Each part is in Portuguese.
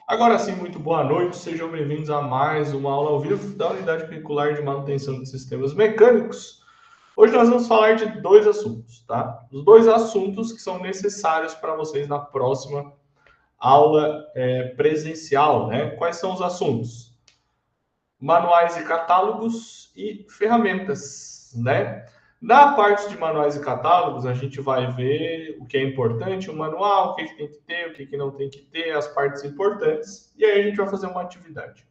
Agora sim, muito boa noite, sejam bem-vindos a mais uma aula ao vivo da Unidade Curricular de Manutenção de Sistemas Mecânicos. Hoje nós vamos falar de dois assuntos, tá? Os dois assuntos que são necessários para vocês na próxima aula presencial, né? Quais são os assuntos? Manuais e catálogos e ferramentas, né? Na parte de manuais e catálogos, a gente vai ver o que é importante, o manual, o que tem que ter, o que não tem que ter, as partes importantes, e aí a gente vai fazer uma atividade.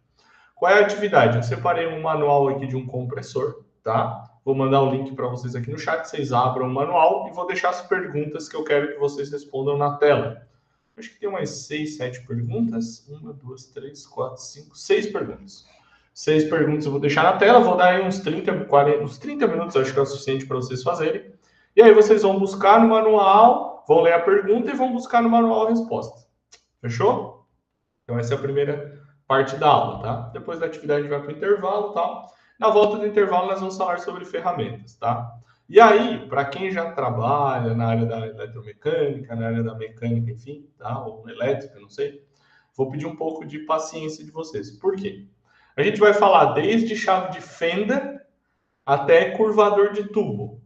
Qual é a atividade? Eu separei um manual aqui de um compressor, tá? Vou mandar o link para vocês aqui no chat, vocês abram o manual e vou deixar as perguntas que eu quero que vocês respondam na tela. Acho que tem umas 6, 7 perguntas. 1, 2, 3, 4, 5, 6 perguntas. 6 perguntas eu vou deixar na tela, vou dar aí uns 30, 40, uns 30 minutos, acho que é o suficiente para vocês fazerem. E aí vocês vão buscar no manual, vão ler a pergunta e vão buscar no manual a resposta. Fechou? Então essa é a primeira parte da aula, tá? Depois da atividade a gente vai para o intervalo e tal. Na volta do intervalo nós vamos falar sobre ferramentas, tá? E aí, para quem já trabalha na área da eletromecânica, na área da mecânica, enfim, tá? Ou elétrica, não sei, vou pedir um pouco de paciência de vocês. Por quê? A gente vai falar desde chave de fenda até curvador de tubo.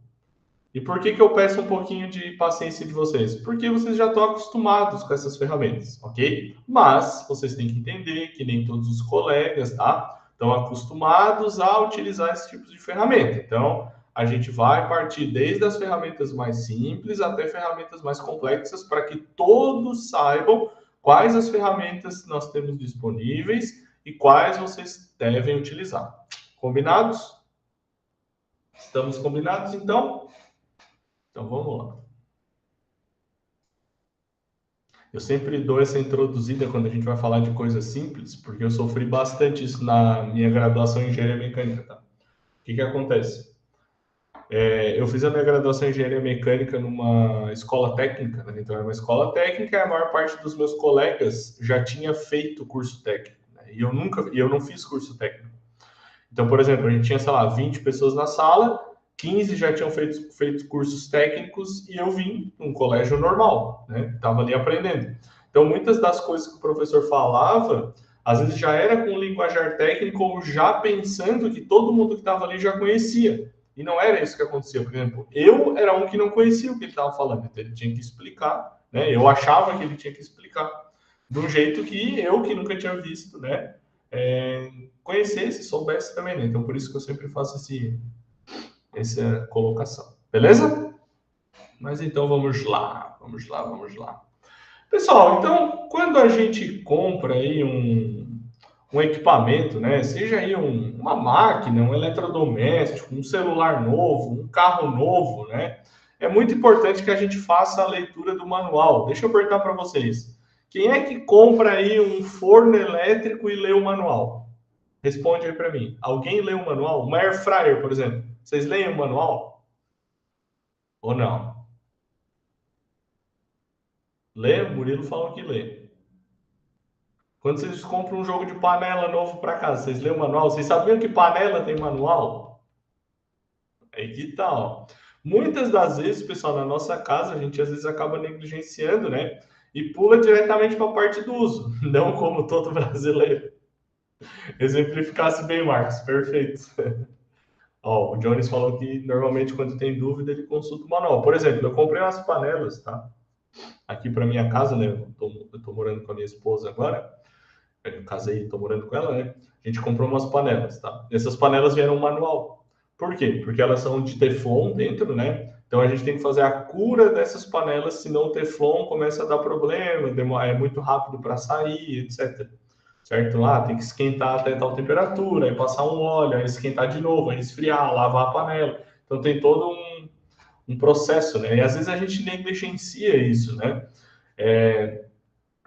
E por que eu peço um pouquinho de paciência de vocês? Porque vocês já estão acostumados com essas ferramentas, ok? Mas vocês têm que entender que nem todos os colegas, tá? Estão acostumados a utilizar esse tipo de ferramenta. Então, a gente vai partir desde as ferramentas mais simples até ferramentas mais complexas para que todos saibam quais as ferramentas nós temos disponíveis e quais vocês devem utilizar. Combinados? Estamos combinados, então? Então, vamos lá. Eu sempre dou essa introduzida quando a gente vai falar de coisas simples, porque eu sofri bastante isso na minha graduação em engenharia mecânica, tá? O que acontece? Eu fiz a minha graduação em engenharia mecânica numa escola técnica, né? Então era uma escola técnica e a maior parte dos meus colegas já tinha feito curso técnico, né? E eu não fiz curso técnico. Então, por exemplo, a gente tinha, sei lá, 20 pessoas na sala, 15 já tinham feito cursos técnicos e eu vim num colégio normal, né? Estava ali aprendendo. Então, muitas das coisas que o professor falava, às vezes já era com linguajar técnico ou já pensando que todo mundo que estava ali já conhecia. E não era isso que acontecia. Por exemplo, eu era um que não conhecia o que ele estava falando, então ele tinha que explicar, né? Eu achava que ele tinha que explicar de um jeito que eu, que nunca tinha visto, né? Conhecesse, soubesse também, né? Então, por isso que eu sempre faço essa colocação. Beleza? Mas então, vamos lá. Vamos lá. Pessoal, então, quando a gente compra aí um equipamento, né? Seja aí uma máquina, um eletrodoméstico, um celular novo, um carro novo, né? É muito importante que a gente faça a leitura do manual. Deixa eu perguntar para vocês. Quem é que compra aí um forno elétrico e lê o manual? Responde aí para mim. Alguém lê o manual? Uma air fryer, por exemplo. Vocês leem o manual? Ou não? Lê? O Murilo falou que lê. Quando vocês compram um jogo de panela novo para casa, vocês lêem o manual? Vocês sabiam que panela tem manual? Aí que tal? Muitas das vezes, pessoal, na nossa casa, a gente às vezes acaba negligenciando, né? E pula diretamente para a parte do uso, não como todo brasileiro. Exemplificasse bem, Marcos. Perfeito. Ó, o Jones falou que normalmente quando tem dúvida ele consulta o manual. Por exemplo, eu comprei umas panelas, tá? Aqui para minha casa, né? Eu tô morando com a minha esposa agora. Eu casei, tô morando com ela, né? A gente comprou umas panelas, tá? Essas panelas vieram um manual. Por quê? Porque elas são de Teflon dentro, né? Então a gente tem que fazer a cura dessas panelas, senão o Teflon começa a dar problema, é muito rápido para sair, etc. Certo? Lá tem que esquentar até tal temperatura, aí passar um óleo, aí esquentar de novo, aí esfriar, lavar a panela. Então tem todo um processo, né? E às vezes a gente negligencia isso, né?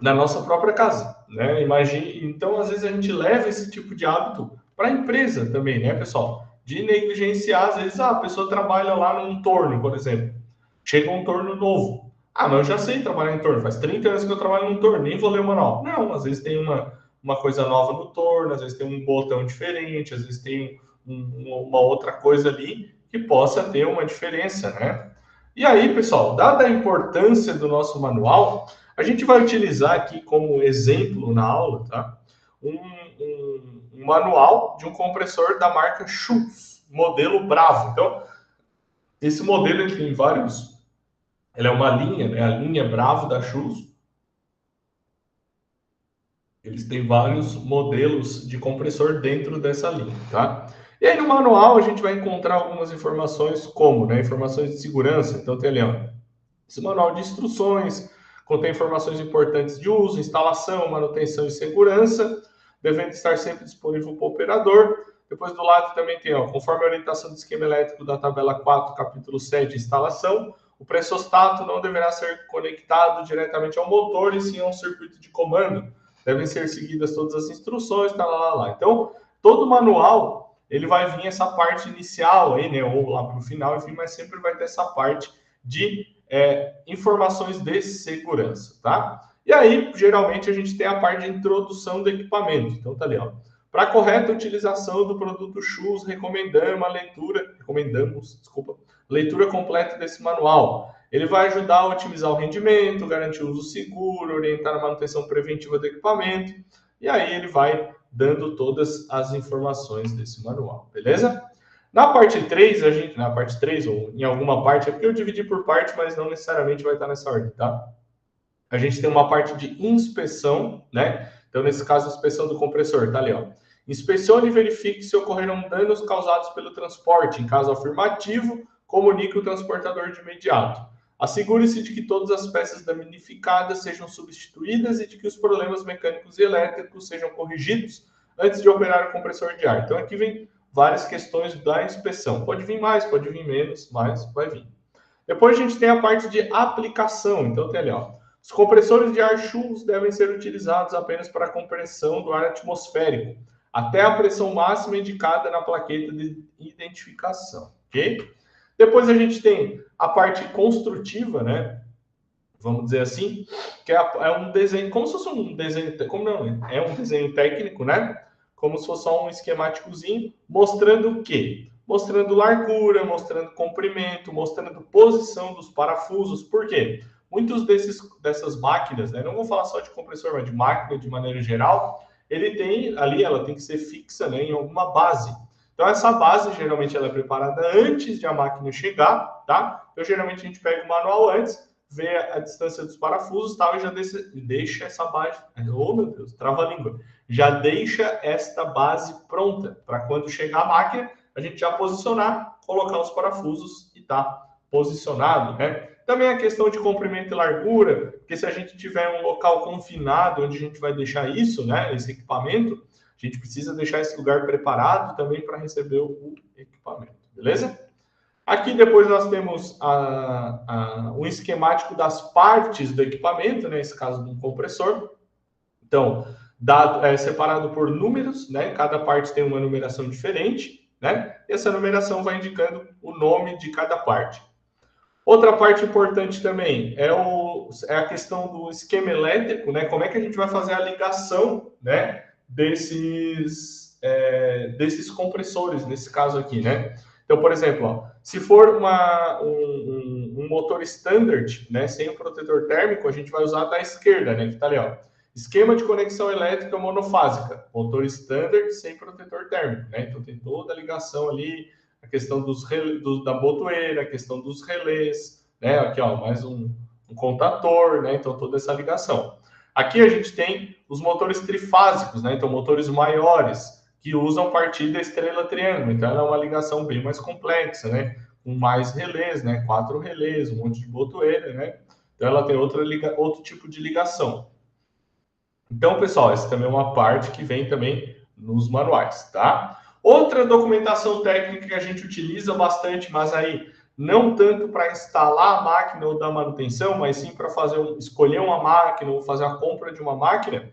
Na nossa própria casa, né? Imagine, então às vezes a gente leva esse tipo de hábito para a empresa também, né, pessoal? De negligenciar, às vezes a pessoa trabalha lá num torno, por exemplo. Chega um torno novo. Ah, mas eu já sei trabalhar em torno, faz 30 anos que eu trabalho num torno, nem vou ler o manual. Não, às vezes tem uma coisa nova no torno, às vezes tem um botão diferente, às vezes tem uma outra coisa ali que possa ter uma diferença, né? E aí, pessoal, dada a importância do nosso manual, A gente vai utilizar aqui como exemplo na aula, tá? Um manual de um compressor da marca Schultz, modelo Bravo. Então, esse modelo ele tem vários... Ele é uma linha, né? A linha Bravo da Schultz. Eles têm vários modelos de compressor dentro dessa linha, tá? E aí no manual a gente vai encontrar algumas informações como, né? Informações de segurança. Então tem ali, ó, esse manual de instruções, contém informações importantes de uso, instalação, manutenção e segurança, devendo estar sempre disponível para o operador. Depois do lado também tem, ó, conforme a orientação do esquema elétrico da tabela 4, capítulo 7, instalação, o pressostato não deverá ser conectado diretamente ao motor e sim a um circuito de comando. Devem ser seguidas todas as instruções, tá lá. Então, todo manual, ele vai vir essa parte inicial aí, né, ou lá para o final, enfim, mas sempre vai ter essa parte de informações de segurança, tá? E aí, geralmente, a gente tem a parte de introdução do equipamento. Então, tá ali, ó. Para a correta utilização do produto Schultz, recomendamos leitura completa desse manual. Ele vai ajudar a otimizar o rendimento, garantir o uso seguro, orientar a manutenção preventiva do equipamento, e aí ele vai dando todas as informações desse manual, beleza? Na parte 3, na parte 3, ou em alguma parte, é porque eu dividi por parte, mas não necessariamente vai estar nessa ordem, tá? A gente tem uma parte de inspeção, né? Então, nesse caso, a inspeção do compressor, tá ali, ó. Inspecione e verifique se ocorreram danos causados pelo transporte. Em caso afirmativo, comunique o transportador de imediato. Assegure-se de que todas as peças danificadas sejam substituídas e de que os problemas mecânicos e elétricos sejam corrigidos antes de operar o compressor de ar. Então, aqui vem várias questões da inspeção. Pode vir mais, pode vir menos, mas vai vir. Depois a gente tem a parte de aplicação. Então, tem ali, ó. Os compressores de ar Schultz devem ser utilizados apenas para a compressão do ar atmosférico, até a pressão máxima indicada na plaqueta de identificação, ok? Depois a gente tem a parte construtiva, né? Vamos dizer assim, que é um desenho, como se fosse um desenho, como não, é um desenho técnico, né? Como se fosse só um esquemáticozinho, mostrando o quê? Mostrando largura, mostrando comprimento, mostrando posição dos parafusos. Por quê? Muitos dessas máquinas, né? Não vou falar só de compressor, mas de máquina de maneira geral, ele tem ali, ela tem que ser fixa, né, em alguma base. Então essa base geralmente ela é preparada antes de a máquina chegar, tá? Então geralmente a gente pega o manual antes, vê a distância dos parafusos, tal, e já deixa essa base. Oh meu Deus, trava a língua. Já deixa esta base pronta para quando chegar a máquina a gente já posicionar, colocar os parafusos e tá posicionado, né? Também a questão de comprimento e largura, porque se a gente tiver um local confinado onde a gente vai deixar isso, né, esse equipamento, a gente precisa deixar esse lugar preparado também para receber o equipamento, beleza? Aqui depois nós temos um esquemático das partes do equipamento, né, nesse caso de um compressor. Então, separado por números, né, cada parte tem uma numeração diferente, né, e essa numeração vai indicando o nome de cada parte. Outra parte importante também é a questão do esquema elétrico, né? Como é que a gente vai fazer a ligação, né, desses compressores, nesse caso aqui, né? Então, por exemplo, ó, se for um motor standard, né, sem o protetor térmico, a gente vai usar da esquerda, né, que tá ali, ó. Esquema de conexão elétrica monofásica, motor standard sem protetor térmico, né? Então tem toda a ligação ali, a questão da botoeira, a questão dos relés, né? Aqui, ó, mais um contator, né? Então, toda essa ligação. Aqui a gente tem os motores trifásicos, né? Então, motores maiores, que usam partida estrela-triângulo. Então, ela é uma ligação bem mais complexa, né? Com mais relés, né? 4 relés, um monte de botoeira, né? Então, ela tem outro tipo de ligação. Então, pessoal, essa também é uma parte que vem também nos manuais, tá? Outra documentação técnica que a gente utiliza bastante, mas aí não tanto para instalar a máquina ou dar manutenção, mas sim para escolher uma máquina ou fazer a compra de uma máquina,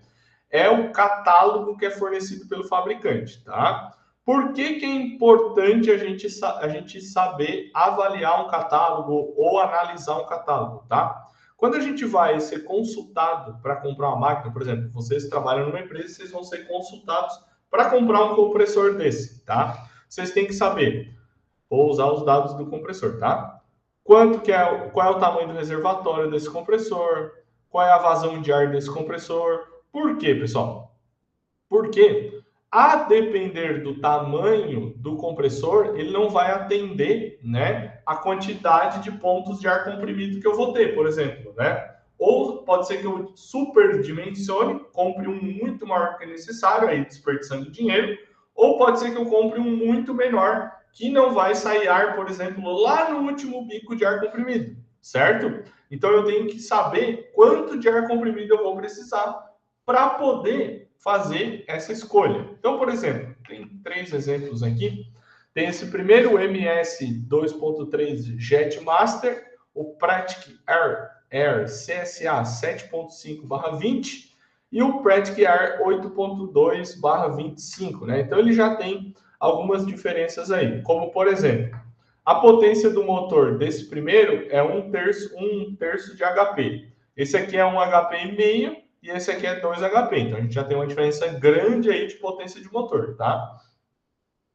é o catálogo que é fornecido pelo fabricante, tá? Por que é importante a gente saber avaliar um catálogo ou analisar um catálogo, tá? Quando a gente vai ser consultado para comprar uma máquina, por exemplo, vocês trabalham numa empresa, vocês vão ser consultados para comprar um compressor desse, tá? Vocês têm que saber, vou usar os dados do compressor, tá? Qual é o tamanho do reservatório desse compressor? qual é a vazão de ar desse compressor. Por quê, pessoal? Porque, a depender do tamanho do compressor, ele não vai atender, né, a quantidade de pontos de ar comprimido que eu vou ter, por exemplo, né? Ou pode ser que eu superdimensione, compre um muito maior que é necessário, aí desperdiçando dinheiro, ou pode ser que eu compre um muito menor, que não vai sair ar, por exemplo, lá no último bico de ar comprimido, certo? Então eu tenho que saber quanto de ar comprimido eu vou precisar para poder fazer essa escolha. Então, por exemplo, tem 3 exemplos aqui. Tem esse primeiro MS 2.3 Jetmaster, o Pratic Air CSA 7.5/20 e o Pratic Air 8.2/25, né? Então ele já tem algumas diferenças aí, como por exemplo, a potência do motor desse primeiro é um terço de HP. Esse aqui é um HP e meio e esse aqui é 2 HP. Então a gente já tem uma diferença grande aí de potência de motor, tá?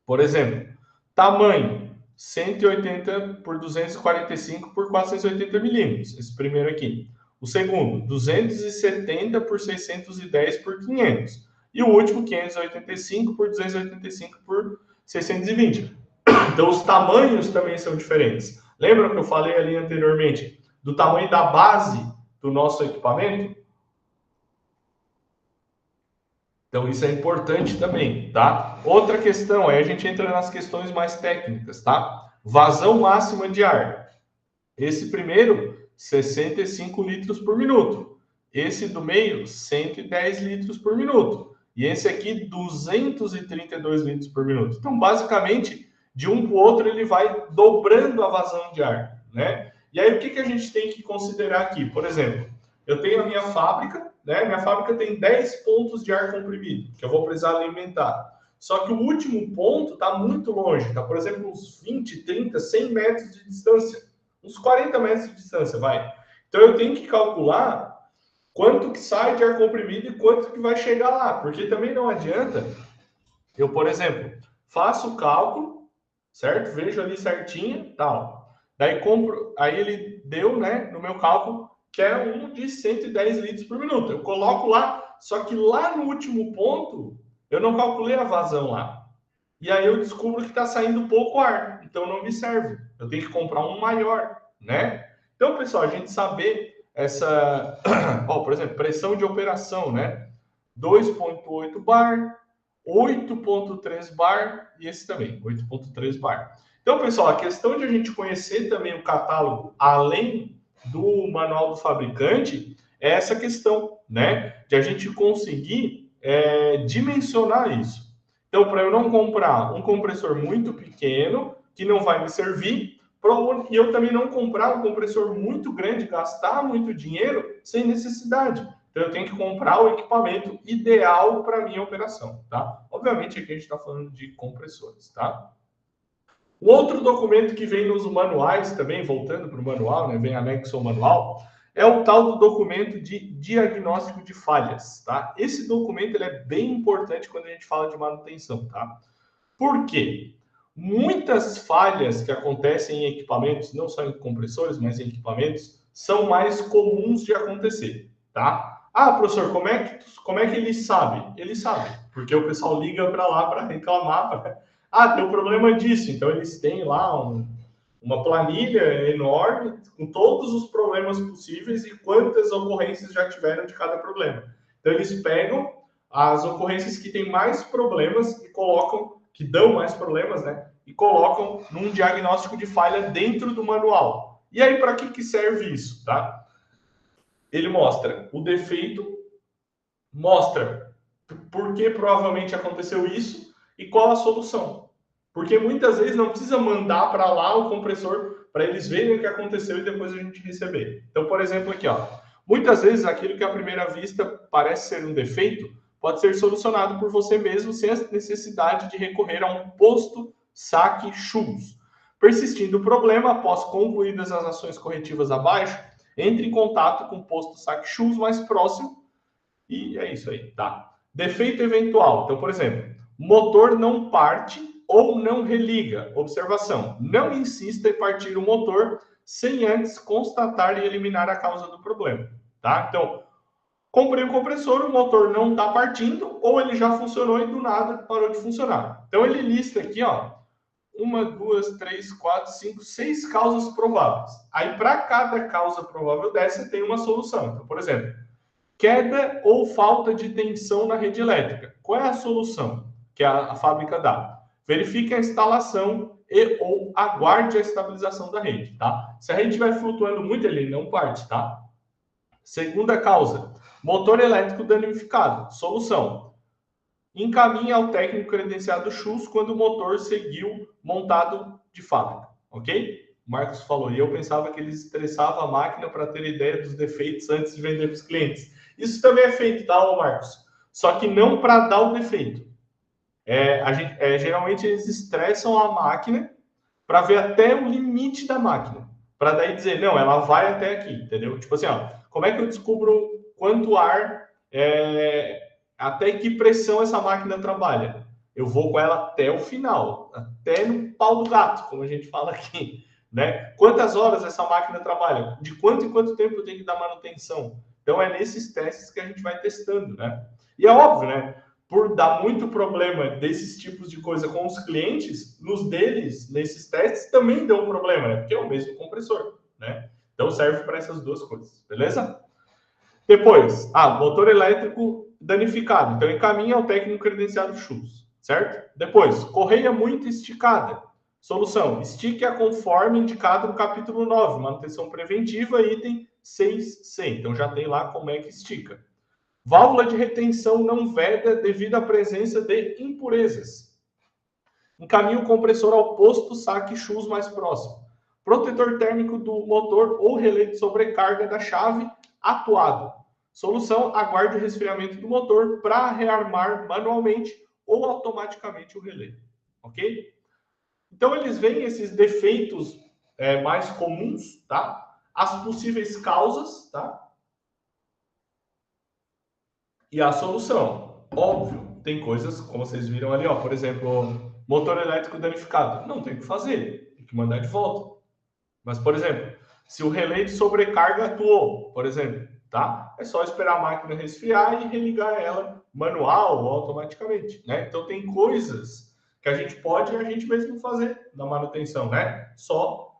Por exemplo, tamanho 180 por 245 por 480 milímetros, esse primeiro aqui. O segundo, 270 por 610 por 500. E o último, 585 por 285 por 620. Então, os tamanhos também são diferentes. Lembra que eu falei ali anteriormente do tamanho da base do nosso equipamento? Então, isso é importante também, tá? Outra questão, aí a gente entra nas questões mais técnicas, tá? Vazão máxima de ar. Esse primeiro, 65 litros por minuto. Esse do meio, 110 litros por minuto. E esse aqui, 232 litros por minuto. Então, basicamente, de um para o outro, ele vai dobrando a vazão de ar, né? E aí, o que a gente tem que considerar aqui? Por exemplo, eu tenho a minha fábrica, né? Minha fábrica tem 10 pontos de ar comprimido, que eu vou precisar alimentar. Só que o último ponto está muito longe, está, por exemplo, uns 20, 30, 100 metros de distância. Uns 40 metros de distância, vai. Então, eu tenho que calcular quanto que sai de ar comprimido e quanto que vai chegar lá. Porque também não adianta eu, por exemplo, faço o cálculo, certo? Vejo ali certinho, tal. Daí compro, aí ele deu, né, no meu cálculo, que é um de 110 litros por minuto. Eu coloco lá, só que lá no último ponto, eu não calculei a vazão lá. E aí eu descubro que está saindo pouco ar, então não me serve. Eu tenho que comprar um maior, né? Então, pessoal, a gente saber essa, ó, por exemplo, pressão de operação, né? 2.8 bar, 8.3 bar e esse também, 8.3 bar. Então, pessoal, a questão de a gente conhecer também o catálogo além do manual do fabricante é essa questão, né? De a gente conseguir dimensionar isso. Então, para eu não comprar um compressor muito pequeno, que não vai me servir, e eu também não comprar um compressor muito grande, gastar muito dinheiro sem necessidade. Então, eu tenho que comprar o equipamento ideal para a minha operação, tá? Obviamente, aqui a gente está falando de compressores, tá? O outro documento que vem nos manuais também, voltando para o manual, né, vem anexo ao manual, é o tal do documento de diagnóstico de falhas, tá? Esse documento ele é bem importante quando a gente fala de manutenção, tá? Por quê? Muitas falhas que acontecem em equipamentos, não só em compressores, mas em equipamentos, são mais comuns de acontecer, tá? Ah, professor, como é que ele sabe? Ele sabe, porque o pessoal liga para lá para reclamar. Ah, tem um problema disso. Então, eles têm lá uma planilha enorme com todos os problemas possíveis e quantas ocorrências já tiveram de cada problema. Então, eles pegam as ocorrências que têm mais problemas e colocam, que dão mais problemas, né? E colocam num diagnóstico de falha dentro do manual. E aí, para que serve isso, tá? Ele mostra o defeito, mostra por que provavelmente aconteceu isso e qual a solução. Porque muitas vezes não precisa mandar para lá o compressor para eles verem o que aconteceu e depois a gente receber. Então, por exemplo, aqui, ó, muitas vezes aquilo que à primeira vista parece ser um defeito pode ser solucionado por você mesmo sem a necessidade de recorrer a um posto saque churros. Persistindo o problema, após concluídas as ações corretivas abaixo, entre em contato com o posto saque churros mais próximo e é isso aí, tá? Defeito eventual. Então, por exemplo, motor não parte ou não religa. Observação: não insista em partir o motor sem antes constatar e eliminar a causa do problema. tá? Então, comprei o compressor, o motor não está partindo, ou ele já funcionou e do nada parou de funcionar. Então, ele lista aqui, ó, 1, 2, 3, 4, 5, 6 causas prováveis. Aí, para cada causa provável dessa, tem uma solução. Então, por exemplo, queda ou falta de tensão na rede elétrica. Qual é a solução que a fábrica dá? Verifique a instalação e ou aguarde a estabilização da rede, tá? Se a rede estiver flutuando muito, ele não parte, tá? Segunda causa, motor elétrico danificado. Solução, encaminhe ao técnico credenciado SCHUS quando o motor seguiu montado de fábrica, ok? O Marcos falou, e eu pensava que ele estressava a máquina para ter ideia dos defeitos antes de vender para os clientes. Isso também é feito, tá, Marcos? Só que não para dar o defeito. Geralmente eles estressam a máquina para ver até o limite da máquina. Para daí dizer, não, ela vai até aqui, entendeu? Tipo assim, ó, como é que eu descubro quanto ar, até que pressão essa máquina trabalha? Eu vou com ela até o final, até no pau do gato, como a gente fala aqui. Né? Quantas horas essa máquina trabalha? De quanto em quanto tempo eu tenho que dar manutenção? Então, é nesses testes que a gente vai testando, né? E é óbvio, né? Por dar muito problema desses tipos de coisa com os clientes, nos deles, nesses testes, também deu um problema, né? Porque é o mesmo compressor, né? Então, serve para essas duas coisas, beleza? Depois, motor elétrico danificado. Então, encaminha ao técnico credenciado SCHUS, certo? Depois, correia muito esticada. Solução, estique-a conforme indicado no capítulo 9, manutenção preventiva, item 6C. Então, já tem lá como é que estica. Válvula de retenção não veda devido à presença de impurezas. Encaminhe o compressor ao posto saque SCHUS mais próximo. Protetor térmico do motor ou relé de sobrecarga da chave atuado. Solução, aguarde o resfriamento do motor para rearmar manualmente ou automaticamente o relé. Ok? Então, eles veem esses defeitos mais comuns, tá? As possíveis causas, tá? E a solução. Óbvio, tem coisas, como vocês viram ali, ó, por exemplo, motor elétrico danificado. Não tem o que fazer, tem que mandar de volta. Mas, por exemplo, se o relé de sobrecarga atuou, por exemplo, tá? É só esperar a máquina resfriar e religar ela manual ou automaticamente, né? Então, tem coisas que a gente pode a gente mesmo fazer na manutenção, né? Só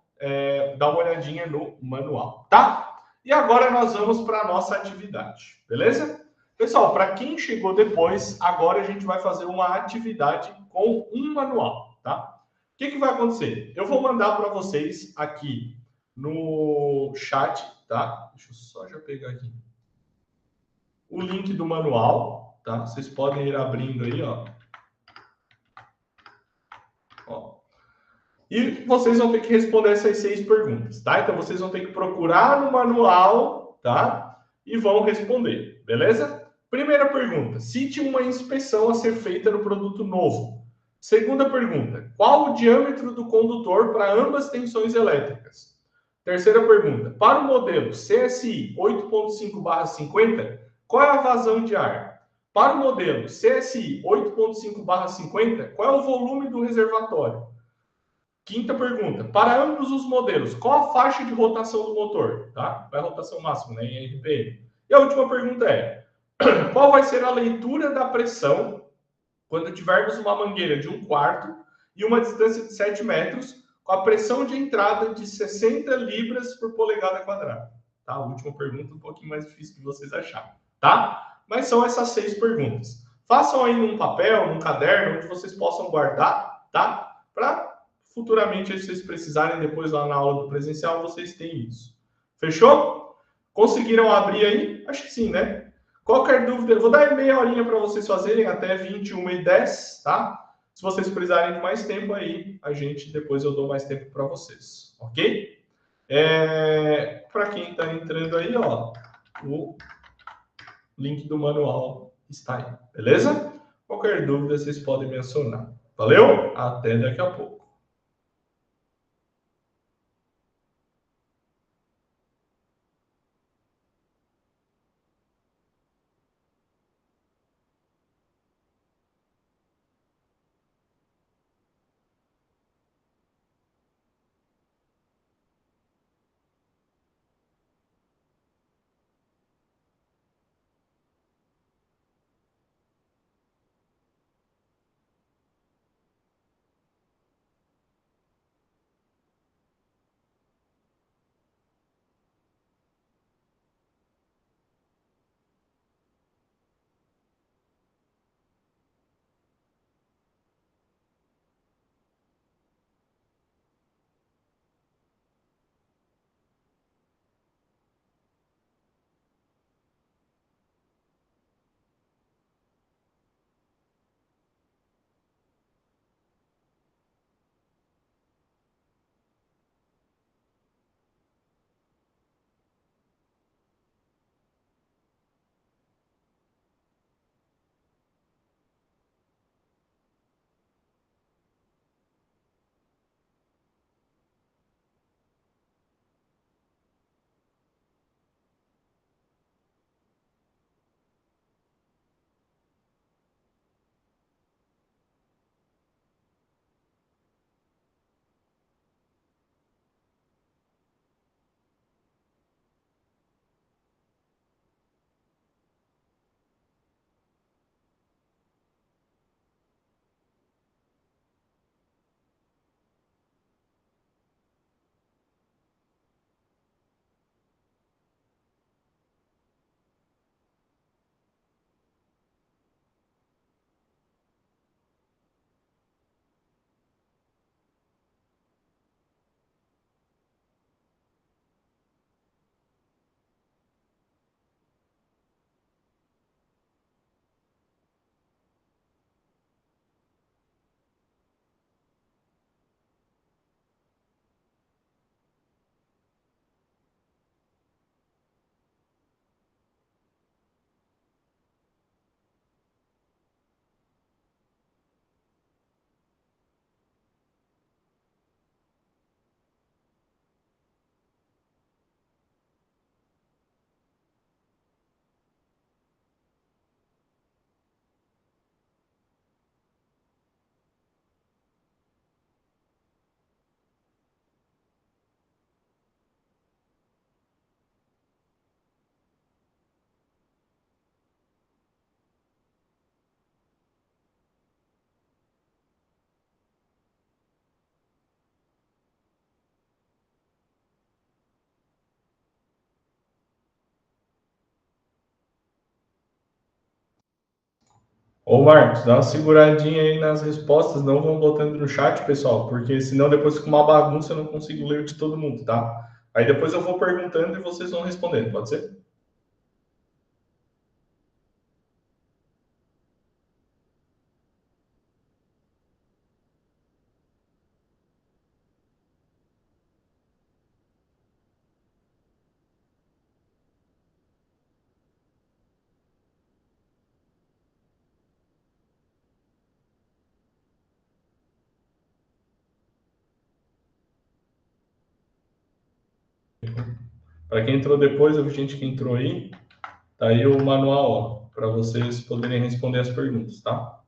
dar uma olhadinha no manual, tá? E agora nós vamos para a nossa atividade, beleza? Pessoal, para quem chegou depois, agora a gente vai fazer uma atividade com um manual, tá? O que vai acontecer? Eu vou mandar para vocês aqui no chat, tá? Deixa eu só já pegar aqui o link do manual, tá? Vocês podem ir abrindo aí, ó. E vocês vão ter que responder essas 6 perguntas, tá? Então vocês vão ter que procurar no manual, tá? E vão responder, beleza? Primeira pergunta: cite uma inspeção a ser feita no produto novo. Segunda pergunta: qual o diâmetro do condutor para ambas tensões elétricas? Terceira pergunta: para o modelo CSI 8.5/50, qual é a vazão de ar? Para o modelo CSI 8.5/50, qual é o volume do reservatório? Quinta pergunta: para ambos os modelos, qual a faixa de rotação do motor? Tá? Qual é a rotação máxima, né, em RPM? E a última pergunta é: qual vai ser a leitura da pressão quando tivermos uma mangueira de 1/4 e uma distância de 7 metros, com a pressão de entrada de 60 libras por polegada quadrada? Tá? A última pergunta um pouquinho mais difícil de vocês acharem, tá? Mas são essas 6 perguntas. Façam aí num papel, num caderno, onde vocês possam guardar, tá? Para futuramente, se vocês precisarem, depois lá na aula do presencial, vocês têm isso. Fechou? Conseguiram abrir aí? Acho que sim, né? Qualquer dúvida, eu vou dar meia horinha para vocês fazerem até 21h10, tá? Se vocês precisarem de mais tempo aí, depois eu dou mais tempo para vocês, ok? Para quem está entrando aí, ó, o link do manual está aí, beleza? Qualquer dúvida, vocês podem me acionar. Valeu? Até daqui a pouco. Ô, Marcos, dá uma seguradinha aí nas respostas, não vão botando no chat, pessoal, porque senão depois fica uma bagunça, eu não consigo ler de todo mundo, tá? Aí depois eu vou perguntando e vocês vão respondendo, pode ser? Para quem entrou depois, eu vi gente que entrou aí, tá aí o manual, ó, para vocês poderem responder as perguntas, tá?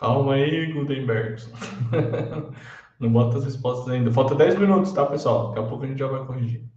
Calma aí, Gutenberg. Não bota as respostas ainda. Falta 10 minutos, tá, pessoal? Daqui a pouco a gente já vai corrigir.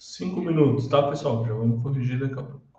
5 minutos, tá, pessoal? Já vamos corrigir daqui a pouco.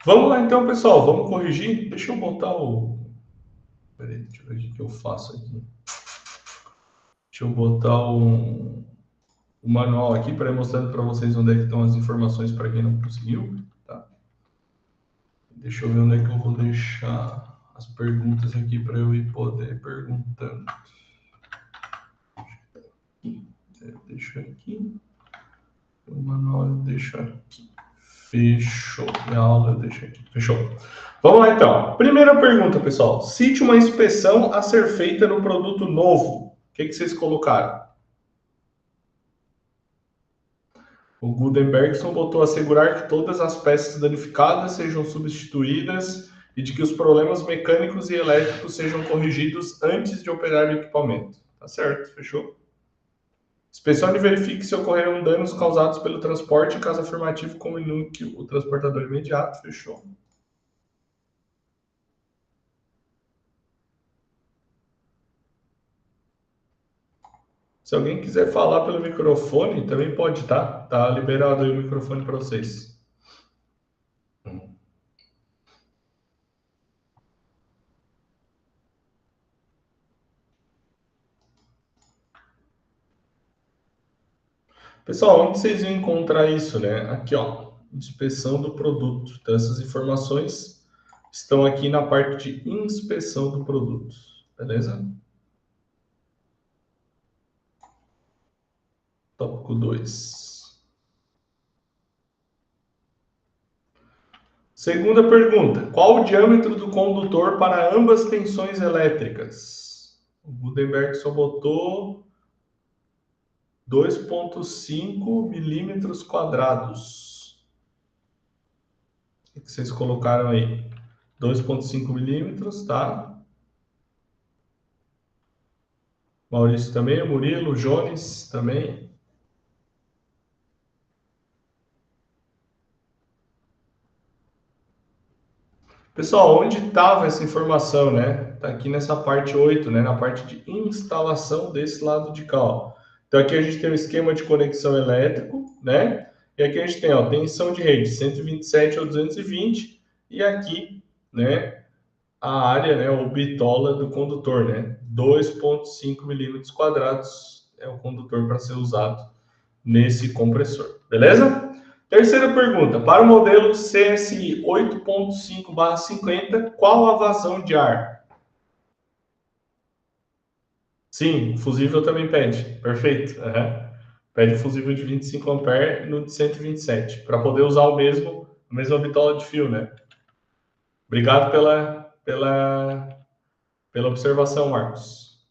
Vamos lá então, pessoal. Vamos corrigir. Deixa eu botar o... Peraí, deixa eu ver o que eu faço aqui. Deixa eu botar o manual aqui para ir mostrando para vocês onde é que estão as informações para quem não conseguiu. Tá? Deixa eu ver onde é que eu vou deixar as perguntas aqui para eu ir poder perguntando. Deixa aqui. O manual eu deixo aqui. Fechou. Minha aula eu deixo aqui. Fechou. Vamos lá então. Primeira pergunta, pessoal. Cite uma inspeção a ser feita no produto novo. O que vocês colocaram? O Gutenbergson botou assegurar que todas as peças danificadas sejam substituídas e de que os problemas mecânicos e elétricos sejam corrigidos antes de operar o equipamento. Tá certo, fechou? Inspecione e verifique se ocorreram danos causados pelo transporte, caso afirmativo, comunique o transportador imediato. Fechou. Se alguém quiser falar pelo microfone, também pode, tá? Tá liberado aí o microfone para vocês. Pessoal, onde vocês vão encontrar isso, né? Aqui, ó, inspeção do produto. Então, essas informações estão aqui na parte de inspeção do produto, beleza? Tópico 2. Segunda pergunta. Qual o diâmetro do condutor para ambas tensões elétricas? O Gutenberg só botou 2,5 milímetros quadrados. O que vocês colocaram aí? 2,5 milímetros, tá? Maurício também, o Murilo, o Jones também. Pessoal, onde estava essa informação, né? Está aqui nessa parte 8, né? Na parte de instalação desse lado de cá, ó. Então aqui a gente tem o esquema de conexão elétrico, né? E aqui a gente tem, ó, tensão de rede 127 ou 220 e aqui, né, a área, né, ou bitola do condutor, né? 2,5 milímetros quadrados é o condutor para ser usado nesse compressor, beleza? Terceira pergunta, para o modelo CSI 8.5/50, qual a vazão de ar? Sim, o fusível também pede, perfeito. Uhum. Pede fusível de 25 ampere no de 127, para poder usar a mesma bitola de fio, né? Obrigado pela observação, Marcos.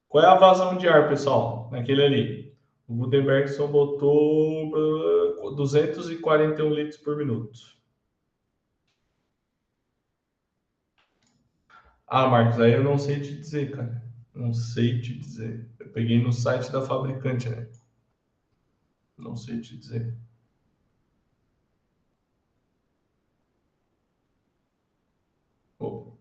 Qual é a vazão de ar, pessoal? Naquele ali. O Gutenberg só botou 241 litros por minuto. Ah, Marcos, aí eu não sei te dizer, cara. Não sei te dizer. Eu peguei no site da fabricante, né? Não sei te dizer. Oh,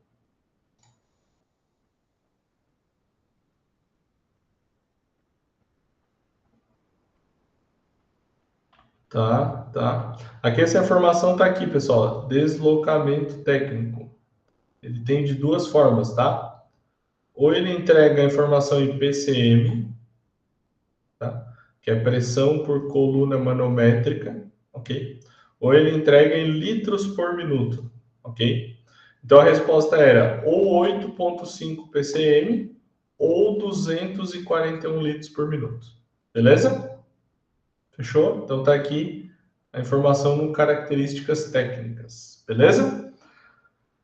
tá, tá. Aqui essa informação tá aqui, pessoal. Deslocamento técnico. Ele tem de duas formas, tá? Ou ele entrega a informação em PCM, tá? Que é pressão por coluna manométrica, ok? Ou ele entrega em litros por minuto, ok? Então a resposta era ou 8,5 PCM ou 241 litros por minuto. Beleza? Fechou? Então tá aqui a informação no características técnicas. Beleza?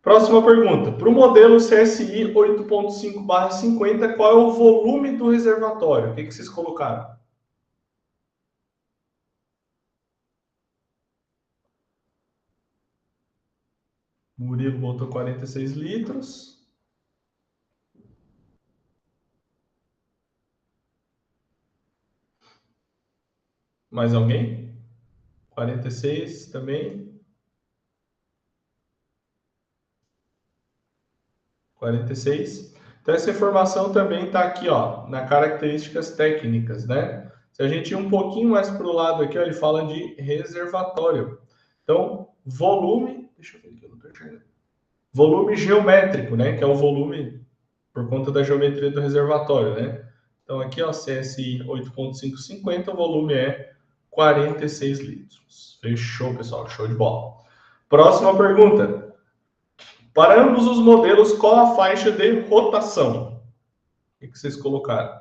Próxima pergunta. Para o modelo CSI 8.5/50, qual é o volume do reservatório? O que vocês colocaram? O Murilo botou 46 litros. Mais alguém? 46 também. 46. Então, essa informação também está aqui, ó, na características técnicas, né? Se a gente ir um pouquinho mais para o lado aqui, ó, ele fala de reservatório. Então, volume, deixa eu ver aqui, eu não estou enxergando. Volume geométrico, né? Que é o volume por conta da geometria do reservatório, né? Então, aqui, ó, CSI 8.550, o volume é 46 litros. Fechou, pessoal, show de bola. Próxima pergunta. Para ambos os modelos, qual a faixa de rotação? O que vocês colocaram?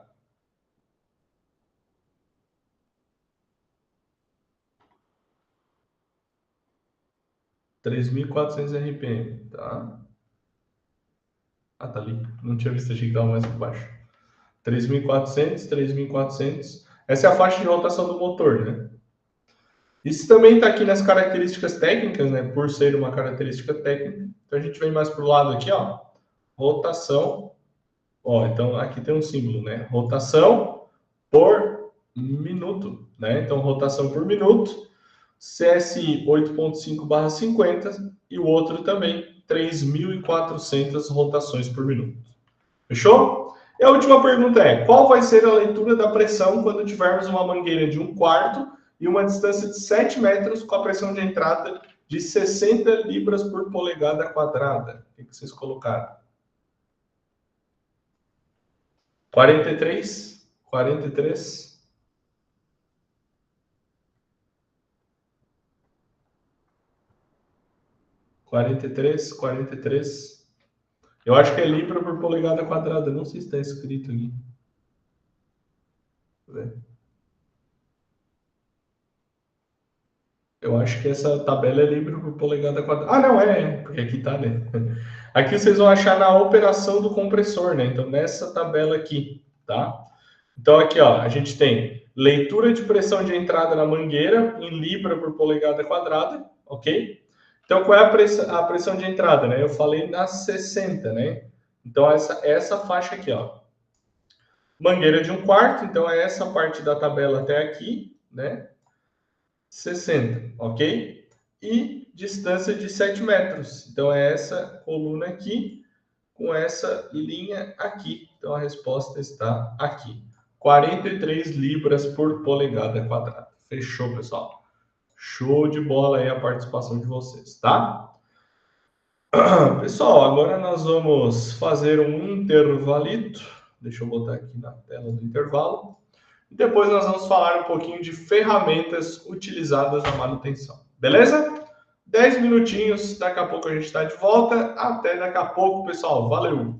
3.400 RPM, tá? Ah, tá ali. Não tinha visto, achei que estava mais por baixo. 3.400, 3.400. Essa é a faixa de rotação do motor, né? Isso também está aqui nas características técnicas, né? Por ser uma característica técnica. Então a gente vem mais para o lado aqui, ó. Rotação. Ó, então aqui tem um símbolo, né? Rotação por minuto, né? Então rotação por minuto, CSI 8.5/50 e o outro também 3.400 rotações por minuto. Fechou? E a última pergunta é: qual vai ser a leitura da pressão quando tivermos uma mangueira de 1/4 e uma distância de 7 metros com a pressão de entrada de 60 libras por polegada quadrada? O que vocês colocaram? 43? 43? 43? 43? Eu acho que é libra por polegada quadrada. Não sei se está escrito aqui. Eu acho que essa tabela é libra por polegada quadrada. Ah, não, porque aqui tá, né? Aqui vocês vão achar na operação do compressor, né? Então, nessa tabela aqui, tá? Então, aqui, ó, a gente tem leitura de pressão de entrada na mangueira em libra por polegada quadrada, ok? Então, qual é a pressão de entrada, né? Eu falei na 60, né? Então, essa faixa aqui, ó. Mangueira de 1/4, então é essa parte da tabela até aqui, né? 60, ok? E distância de 7 metros. Então, é essa coluna aqui com essa linha aqui. Então, a resposta está aqui. 43 libras por polegada quadrada. Fechou, pessoal? Show de bola aí a participação de vocês, tá? Pessoal, agora nós vamos fazer um intervalito. Deixa eu botar aqui na tela do intervalo. E depois nós vamos falar um pouquinho de ferramentas utilizadas na manutenção. Beleza? 10 minutinhos, daqui a pouco a gente está de volta. Até daqui a pouco, pessoal. Valeu!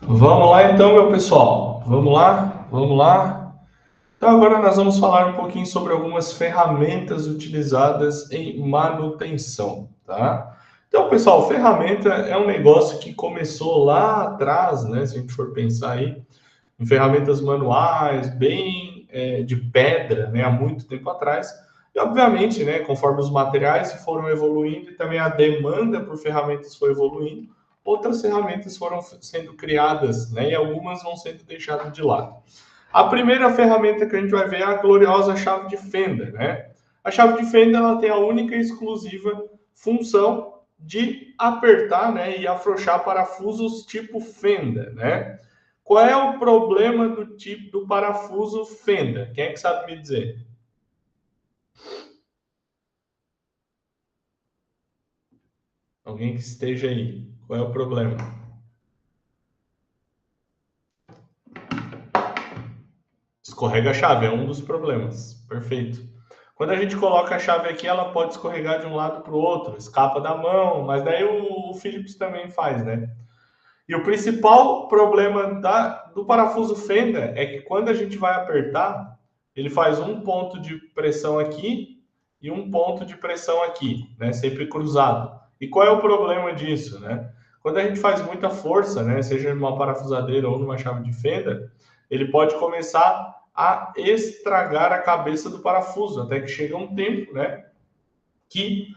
Vamos lá então, meu pessoal. Vamos lá, vamos lá. Então agora nós vamos falar um pouquinho sobre algumas ferramentas utilizadas em manutenção, tá? Então, pessoal, ferramenta é um negócio que começou lá atrás, né? Se a gente for pensar aí, em ferramentas manuais, bem de pedra, né? Há muito tempo atrás. E, obviamente, né? Conforme os materiais foram evoluindo e também a demanda por ferramentas foi evoluindo, outras ferramentas foram sendo criadas, né? E algumas vão sendo deixadas de lado. A primeira ferramenta que a gente vai ver é a gloriosa chave de fenda, né? A chave de fenda ela tem a única e exclusiva função de apertar, né, e afrouxar parafusos tipo fenda, né? Qual é o problema do tipo do parafuso fenda? Quem é que sabe me dizer? Alguém que esteja aí. Qual é o problema? Escorrega a chave, é um dos problemas. Perfeito. Quando a gente coloca a chave aqui, ela pode escorregar de um lado para o outro, escapa da mão, mas daí o Phillips também faz, né? E o principal problema do parafuso fenda é que quando a gente vai apertar, ele faz um ponto de pressão aqui e um ponto de pressão aqui, né? Sempre cruzado. E qual é o problema disso, né? Quando a gente faz muita força, né? Seja numa parafusadeira ou numa chave de fenda, ele pode começar a estragar a cabeça do parafuso, até que chega um tempo, né? Que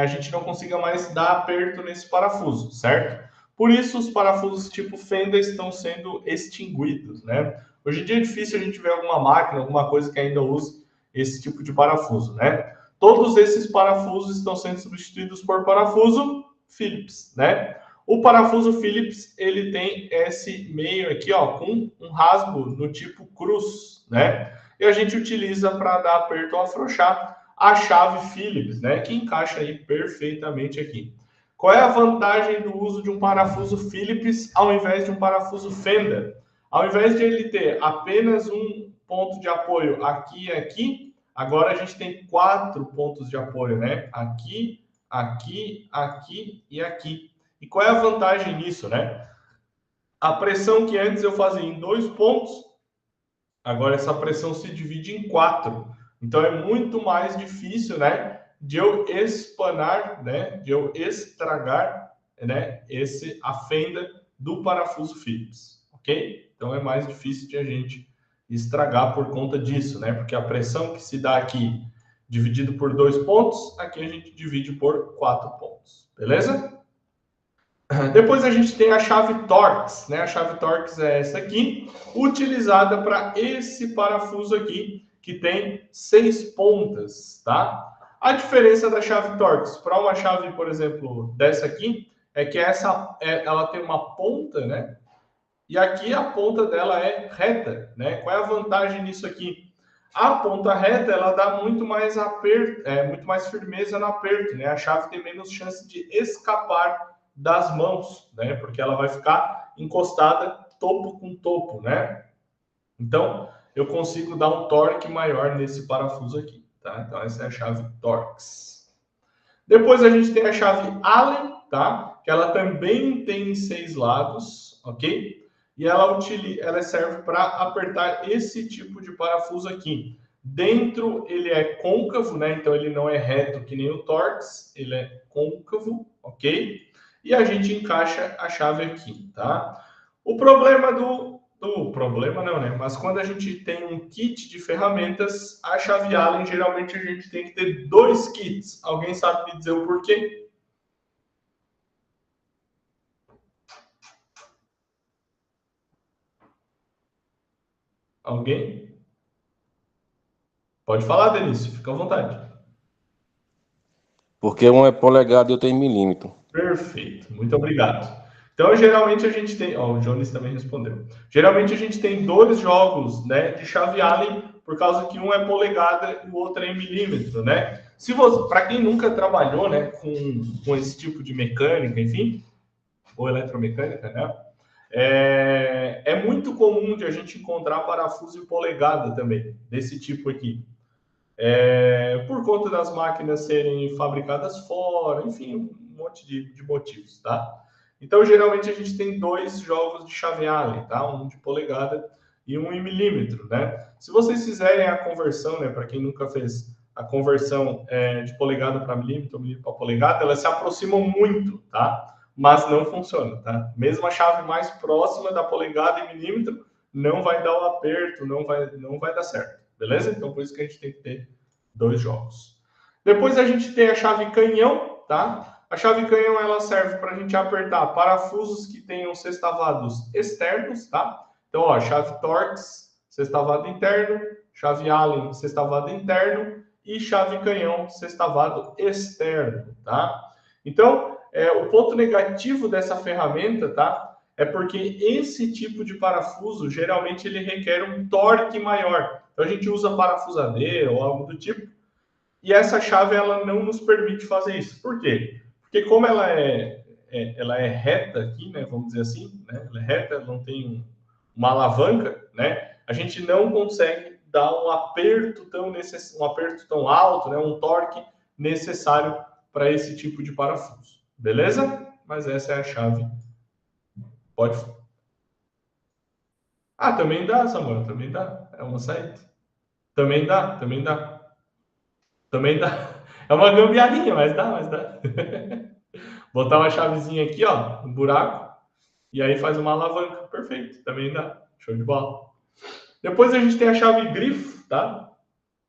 a gente não consiga mais dar aperto nesse parafuso, certo? Por isso, os parafusos tipo fenda estão sendo extinguidos, né? Hoje em dia é difícil a gente ver alguma máquina, alguma coisa que ainda use esse tipo de parafuso, né? Todos esses parafusos estão sendo substituídos por parafuso Phillips, né? O parafuso Phillips, ele tem esse meio aqui, ó, com um rasgo no tipo cruz, né? E a gente utiliza para dar aperto ou afrouxar a chave Phillips, né, que encaixa aí perfeitamente aqui. Qual é a vantagem do uso de um parafuso Phillips ao invés de um parafuso Fender? Ao invés de ele ter apenas um ponto de apoio aqui e aqui, agora a gente tem 4 pontos de apoio, né? Aqui, aqui, aqui e aqui. E qual é a vantagem nisso, né? A pressão que antes eu fazia em 2 pontos, agora essa pressão se divide em 4. Então é muito mais difícil, né, de eu espanar, né, de eu estragar, né, a fenda do parafuso Phillips, ok? Então é mais difícil de a gente estragar por conta disso, né? Porque a pressão que se dá aqui dividido por 2 pontos, aqui a gente divide por 4 pontos, beleza? Depois a gente tem a chave Torx, né? A chave Torx é essa aqui, utilizada para esse parafuso aqui, que tem 6 pontas, tá? A diferença da chave Torx para uma chave, por exemplo, dessa aqui, é que ela tem uma ponta, né? E aqui a ponta dela é reta, né? Qual é a vantagem nisso aqui? A ponta reta, ela dá muito mais aperto, muito mais firmeza no aperto, né? A chave tem menos chance de escapar das mãos, né? Porque ela vai ficar encostada topo com topo, né? Então, eu consigo dar um torque maior nesse parafuso aqui, tá? Então, essa é a chave Torx. Depois a gente tem a chave Allen, tá? Que ela também tem 6 lados, ok? E ela serve para apertar esse tipo de parafuso aqui. Dentro ele é côncavo, né? Então ele não é reto que nem o Torx, ele é côncavo, ok? E a gente encaixa a chave aqui, tá? O problema do problema não, né? Mas quando a gente tem um kit de ferramentas, a chave Allen geralmente a gente tem que ter 2 kits. Alguém sabe me dizer o porquê? Alguém? Pode falar, Denise, fica à vontade. Porque um é polegada e outro é em milímetro. Perfeito, muito obrigado. Então, geralmente a gente tem. Ó, o Jones também respondeu. Geralmente a gente tem 2 jogos, né, de chave Allen, por causa que um é polegada e o outro é em milímetro, né? Se você, para quem nunca trabalhou, né, com esse tipo de mecânica, enfim, ou eletromecânica, né? É muito comum de a gente encontrar parafuso e polegada também, desse tipo aqui. Por conta das máquinas serem fabricadas fora, enfim, um monte de motivos, tá? Então, geralmente, a gente tem 2 jogos de chave Allen, tá? Um de polegada e um em milímetro, né? Se vocês fizerem a conversão, né, para quem nunca fez a conversão de polegada para milímetro, milímetro para polegada, elas se aproximam muito, tá? Mas não funciona, tá? Mesmo a chave mais próxima da polegada em milímetro não vai dar o aperto, não vai dar certo, beleza? Então, por isso que a gente tem que ter 2 jogos. Depois a gente tem a chave canhão, tá? A chave canhão ela serve para a gente apertar parafusos que tenham sextavados externos, tá? Então, ó, chave Torx, sextavado interno, chave Allen, sextavado interno e chave canhão, sextavado externo, tá? Então, o ponto negativo dessa ferramenta, tá? É porque esse tipo de parafuso, geralmente, ele requer um torque maior. Então, a gente usa parafusadeira ou algo do tipo, e essa chave ela não nos permite fazer isso. Por quê? Porque como ela é reta aqui, né? Vamos dizer assim, né? Ela é reta, não tem uma alavanca, né? A gente não consegue dar um aperto tão alto, né? Um torque necessário para esse tipo de parafuso. Beleza? Mas essa é a chave. Pode. Ah, também dá, Samuel, também dá. É uma saída. Também dá, também dá. Também dá. É uma gambiarrinha, mas dá, mas dá. Botar uma chavezinha aqui, ó, no buraco, e aí faz uma alavanca. Perfeito, também dá. Show de bola. Depois a gente tem a chave grifo, tá?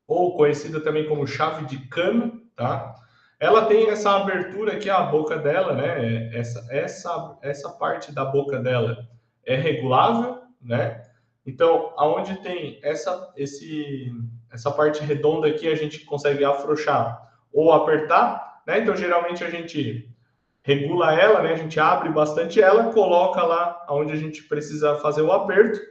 Ou conhecida também como chave de cano, tá? Ela tem essa abertura aqui, a boca dela, né? Essa parte da boca dela é regulável, né? Então, aonde tem essa parte redonda aqui, a gente consegue afrouxar ou apertar, né? Então, geralmente a gente regula ela, né? A gente abre bastante ela, coloca lá onde a gente precisa fazer o aperto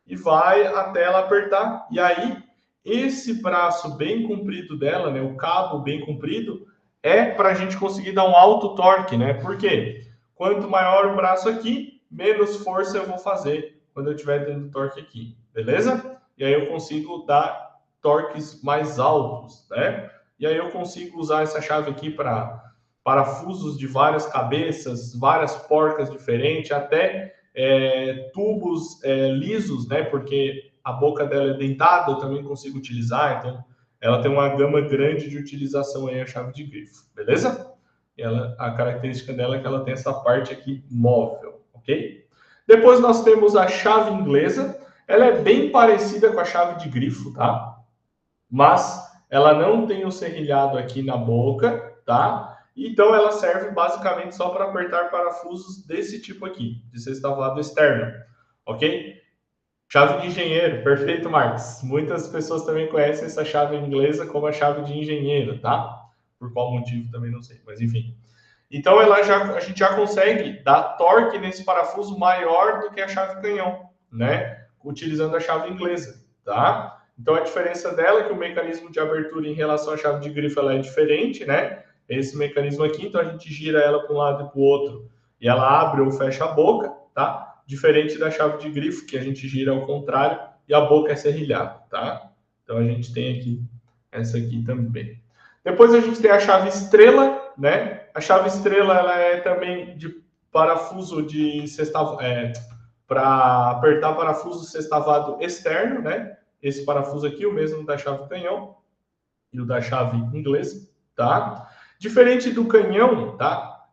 e vai até ela apertar. E aí, esse braço bem comprido dela, né? O cabo bem comprido, é para a gente conseguir dar um alto torque, né? Por quê? Quanto maior o braço aqui, menos força eu vou fazer quando eu estiver dando torque aqui, beleza? E aí eu consigo dar torques mais altos, né? E aí eu consigo usar essa chave aqui para parafusos de várias cabeças, várias porcas diferentes, até tubos lisos, né? Porque a boca dela é dentada, eu também consigo utilizar, então ela tem uma gama grande de utilização aí, a chave de grifo, beleza? A característica dela é que ela tem essa parte aqui móvel, ok? Depois nós temos a chave inglesa, ela é bem parecida com a chave de grifo, tá? Mas ela não tem o serrilhado aqui na boca, tá? Então ela serve basicamente só para apertar parafusos desse tipo aqui, de sextavado externo, ok? Chave de engenheiro, perfeito, Marcos. Muitas pessoas também conhecem essa chave inglesa como a chave de engenheiro, tá? Por qual motivo também não sei, mas enfim. Então a gente já consegue dar torque nesse parafuso maior do que a chave canhão, né? Utilizando a chave inglesa, tá? Então a diferença dela é que o mecanismo de abertura em relação à chave de grifo ela é diferente, né? Esse mecanismo aqui, então a gente gira ela para um lado e para o outro e ela abre ou fecha a boca, tá? Diferente da chave de grifo, que a gente gira ao contrário e a boca é serrilhada, tá? Então a gente tem aqui essa aqui também. Depois a gente tem a chave estrela, né? A chave estrela ela é também de parafuso de sextavado, para apertar parafuso sextavado externo, né? Esse parafuso aqui, o mesmo da chave canhão e o da chave inglesa, tá? Diferente do canhão, tá?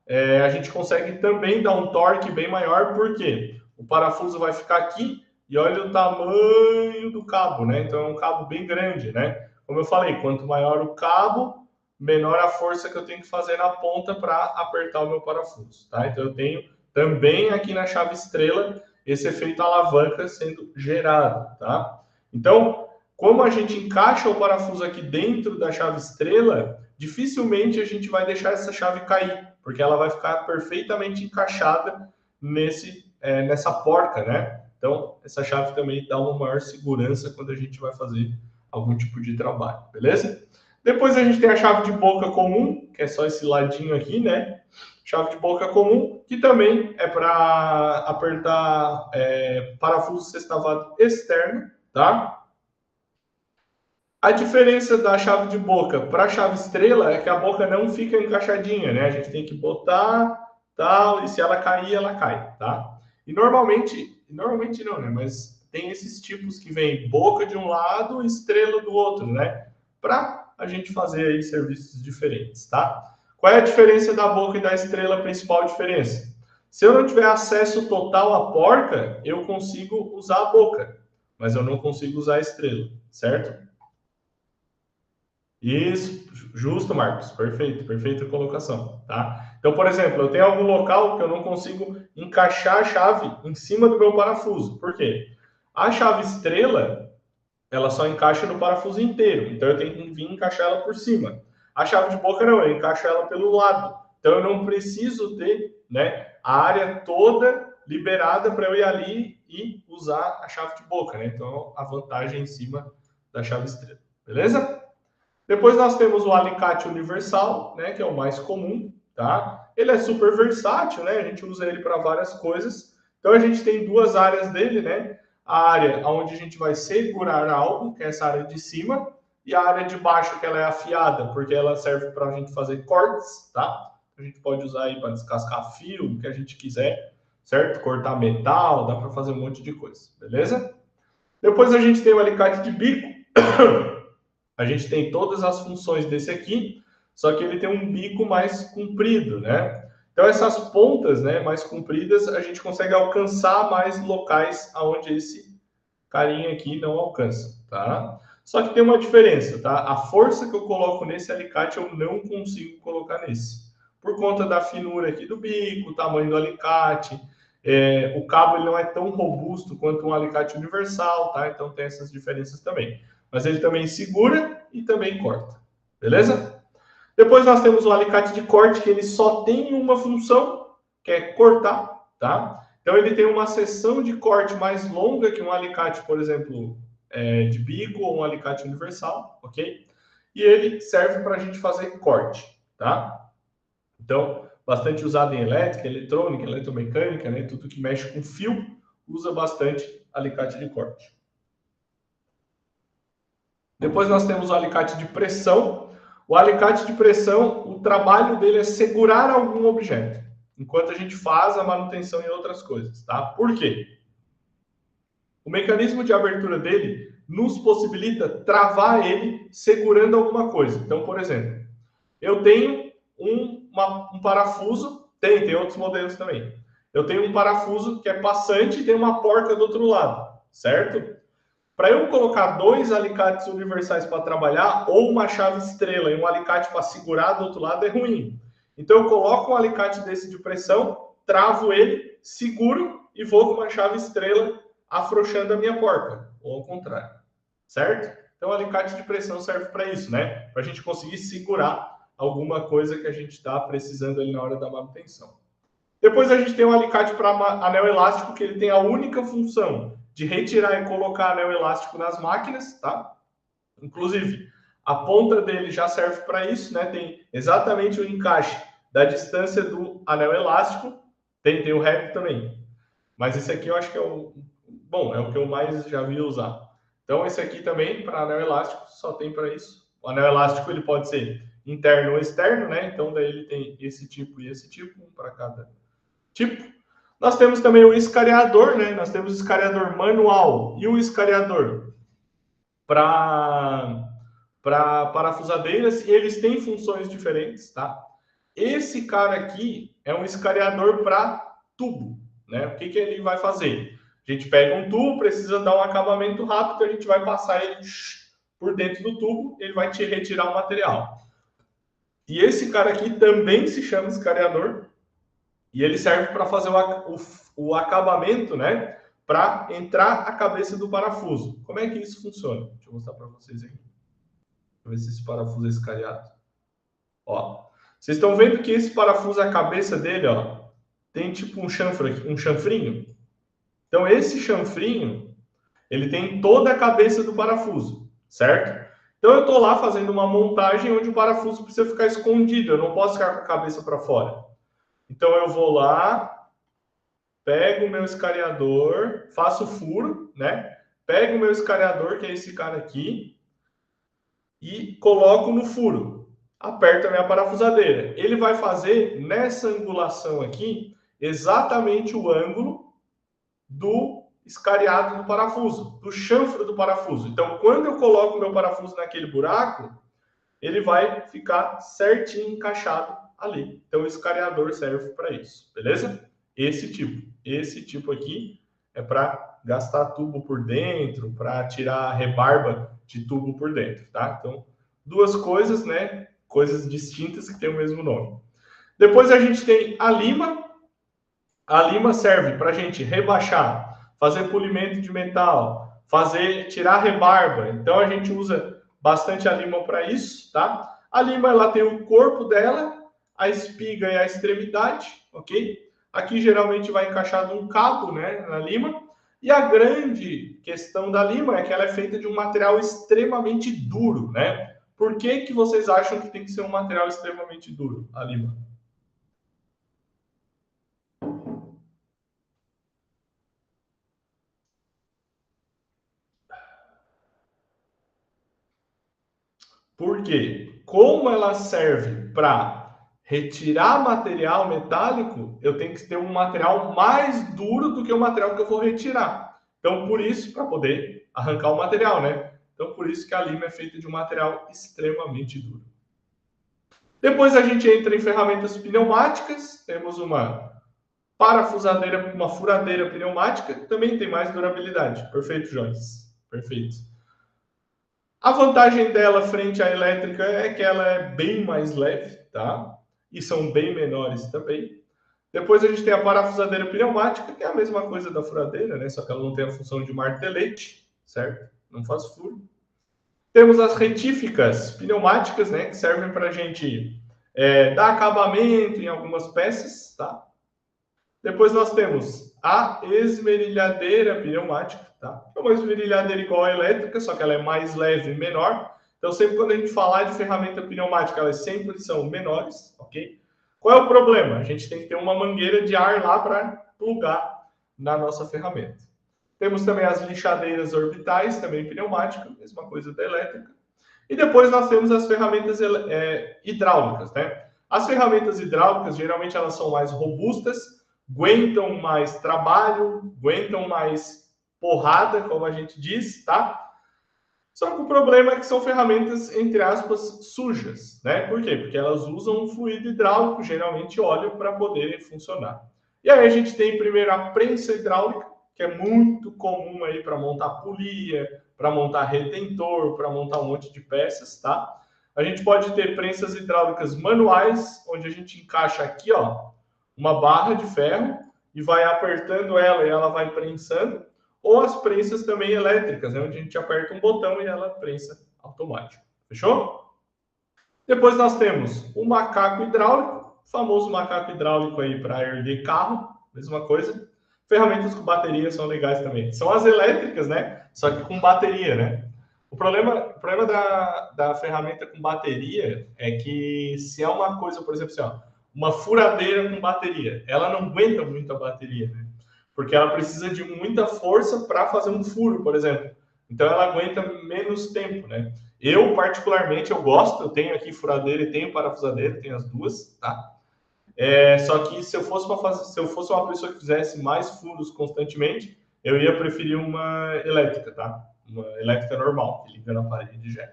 A gente consegue também dar um torque bem maior, porque o parafuso vai ficar aqui e olha o tamanho do cabo, né? Então é um cabo bem grande, né? Como eu falei, quanto maior o cabo, menor a força que eu tenho que fazer na ponta para apertar o meu parafuso, tá? Então eu tenho também aqui na chave estrela esse efeito alavanca sendo gerado, tá? Então, como a gente encaixa o parafuso aqui dentro da chave estrela, dificilmente a gente vai deixar essa chave cair, porque ela vai ficar perfeitamente encaixada nessa porca, né? Então, essa chave também dá uma maior segurança quando a gente vai fazer algum tipo de trabalho, beleza? Depois a gente tem a chave de boca comum, que é só esse ladinho aqui, né? Chave de boca comum, que também é para apertar parafuso sextavado externo, tá? A diferença da chave de boca para a chave estrela é que a boca não fica encaixadinha, né? A gente tem que botar, tal, e se ela cair, ela cai, tá? E normalmente não, né? Mas tem esses tipos que vem boca de um lado e estrela do outro, né? Para a gente fazer aí serviços diferentes, tá? Qual é a diferença da boca e da estrela? A principal diferença? Se eu não tiver acesso total à porca, eu consigo usar a boca, mas eu não consigo usar a estrela, certo? Isso, justo, Marcos. Perfeito, perfeita colocação, tá? Então, por exemplo, eu tenho algum local que eu não consigo encaixar a chave em cima do meu parafuso. Por quê? A chave estrela, ela só encaixa no parafuso inteiro. Então, eu tenho que vir encaixar ela por cima. A chave de boca não, eu encaixo ela pelo lado. Então, eu não preciso ter, né, a área toda liberada para eu ir ali e usar a chave de boca, né? Então, a vantagem em cima da chave estrela. Beleza? Depois nós temos o alicate universal, né, que é o mais comum, tá? Ele é super versátil, né? A gente usa ele para várias coisas. Então a gente tem duas áreas dele, né? A área onde a gente vai segurar algo, que é essa área de cima, e a área de baixo, que ela é afiada, porque ela serve para a gente fazer cortes, tá? A gente pode usar aí para descascar fio, o que a gente quiser, certo? Cortar metal, dá para fazer um monte de coisa, beleza? Depois a gente tem o alicate de bico. A gente tem todas as funções desse aqui, só que ele tem um bico mais comprido, né? Então essas pontas, né, mais compridas, a gente consegue alcançar mais locais aonde esse carinha aqui não alcança, tá? Só que tem uma diferença, tá? A força que eu coloco nesse alicate eu não consigo colocar nesse. Por conta da finura aqui do bico, o tamanho do alicate, o cabo ele não é tão robusto quanto um alicate universal, tá? Então tem essas diferenças também. Mas ele também segura e também corta, beleza? Depois nós temos o alicate de corte, que ele só tem uma função, que é cortar, tá? Então ele tem uma seção de corte mais longa que um alicate, por exemplo, de bico ou um alicate universal, ok? E ele serve para a gente fazer corte, tá? Então, bastante usado em elétrica, eletrônica, eletromecânica, né? Tudo que mexe com fio usa bastante alicate de corte. Depois nós temos o alicate de pressão. O alicate de pressão, o trabalho dele é segurar algum objeto, enquanto a gente faz a manutenção em outras coisas, tá? Por quê? O mecanismo de abertura dele nos possibilita travar ele segurando alguma coisa. Então, por exemplo, eu tenho um parafuso, tem outros modelos também. Eu tenho um parafuso que é passante e tem uma porca do outro lado, certo? Para eu colocar dois alicates universais para trabalhar, ou uma chave estrela e um alicate para segurar do outro lado, é ruim. Então eu coloco um alicate desse de pressão, travo ele, seguro e vou com uma chave estrela afrouxando a minha porca, ou ao contrário, certo? Então o alicate de pressão serve para isso, né? Para a gente conseguir segurar alguma coisa que a gente está precisando ali na hora da manutenção. Depois a gente tem um alicate para anel elástico, que ele tem a única função de retirar e colocar anel elástico nas máquinas, tá? Inclusive, a ponta dele já serve para isso, né? Tem exatamente o encaixe da distância do anel elástico. Tem o rep também. Mas esse aqui eu acho que é o que eu mais já vi usar. Então, esse aqui também, para anel elástico, só tem para isso. O anel elástico ele pode ser interno ou externo, né? Então, daí ele tem esse tipo e esse tipo, um para cada tipo. Nós temos também o escariador, né? Nós temos o escariador manual e o escariador para parafusadeiras, e eles têm funções diferentes, tá? Esse cara aqui é um escariador para tubo, né? O que ele vai fazer? A gente pega um tubo, precisa dar um acabamento rápido, a gente vai passar ele por dentro do tubo, ele vai te retirar o material. E esse cara aqui também se chama escariador, e ele serve para fazer o acabamento, né? Para entrar a cabeça do parafuso. Como é que isso funciona? Deixa eu mostrar para vocês aqui. Deixa eu ver se esse parafuso é escariado. Ó, vocês estão vendo que esse parafuso, a cabeça dele, ó, tem tipo um chanfre aqui, um chanfrinho. Então, esse chanfrinho, ele tem toda a cabeça do parafuso, certo? Então, eu estou lá fazendo uma montagem onde o parafuso precisa ficar escondido. Eu não posso ficar com a cabeça para fora. Então, eu vou lá, pego o meu escariador, faço o furo, né? Pego o meu escariador, que é esse cara aqui, e coloco no furo. aperto a minha parafusadeira. Ele vai fazer nessa angulação aqui exatamente o ângulo do escariado do parafuso, do chanfro do parafuso. Então, quando eu coloco o meu parafuso naquele buraco, ele vai ficar certinho encaixado ali. Então, o escariador serve para isso, beleza? Esse tipo aqui é para gastar tubo por dentro, para tirar a rebarba de tubo por dentro, tá? Então, duas coisas, né? Coisas distintas que têm o mesmo nome. Depois a gente tem a lima. A lima serve para a gente rebaixar, fazer polimento de metal, tirar a rebarba. Então a gente usa bastante a lima para isso, tá? A lima ela tem o corpo dela, a espiga e a extremidade, ok? Aqui geralmente vai encaixado um cabo, né, na lima. E a grande questão da lima é que ela é feita de um material extremamente duro, né? Por que que vocês acham que tem que ser um material extremamente duro, a lima? Por quê? Como ela serve para retirar material metálico, eu tenho que ter um material mais duro do que o material que eu vou retirar. Então, por isso, para poder arrancar o material, né? Então, por isso que a lima é feita de um material extremamente duro. Depois a gente entra em ferramentas pneumáticas. Temos uma parafusadeira, uma furadeira pneumática. Também tem mais durabilidade. Perfeito, Jones. Perfeito. A vantagem dela frente à elétrica é que ela é bem mais leve, tá? E são bem menores também. Depois a gente tem a parafusadeira pneumática, que é a mesma coisa da furadeira, né? Só que ela não tem a função de martelete, certo? Não faz furo. Temos as retíficas pneumáticas, né? Que servem para a gente dar acabamento em algumas peças, tá? Depois nós temos a esmerilhadeira pneumática, tá? É uma esmerilhadeira igual à elétrica, só que ela é mais leve e menor. Então, sempre quando a gente falar de ferramenta pneumática, elas sempre são menores, ok? Qual é o problema? A gente tem que ter uma mangueira de ar lá para plugar na nossa ferramenta. Temos também as lixadeiras orbitais, também pneumática, mesma coisa da elétrica. E depois nós temos as ferramentas hidráulicas, né? As ferramentas hidráulicas, geralmente, elas são mais robustas, aguentam mais trabalho, aguentam mais porrada, como a gente diz, tá? Só que o problema é que são ferramentas, entre aspas, sujas, né? Por quê? Porque elas usam um fluido hidráulico, geralmente óleo, para poder funcionar. E aí a gente tem primeiro a prensa hidráulica, que é muito comum aí para montar polia, para montar retentor, para montar um monte de peças, tá? A gente pode ter prensas hidráulicas manuais, onde a gente encaixa aqui, ó, uma barra de ferro e vai apertando ela e ela vai prensando, ou as prensas também elétricas, né, onde a gente aperta um botão e ela prensa automático. Fechou? Depois nós temos o macaco hidráulico, o famoso macaco hidráulico aí para erguer carro, mesma coisa. Ferramentas com bateria são legais também. São as elétricas, né? Só que com bateria, né? O problema da ferramenta com bateria é que se é uma coisa, por exemplo, assim, ó, uma furadeira com bateria, ela não aguenta muito a bateria, né? Porque ela precisa de muita força para fazer um furo, por exemplo. Então ela aguenta menos tempo, né? Eu, particularmente, eu gosto, eu tenho aqui furadeira e tenho parafusadeira, tenho as duas, tá? Só que se eu fosse uma pessoa que fizesse mais furos constantemente, eu ia preferir uma elétrica, tá? Uma elétrica normal, que liga na parede de gel.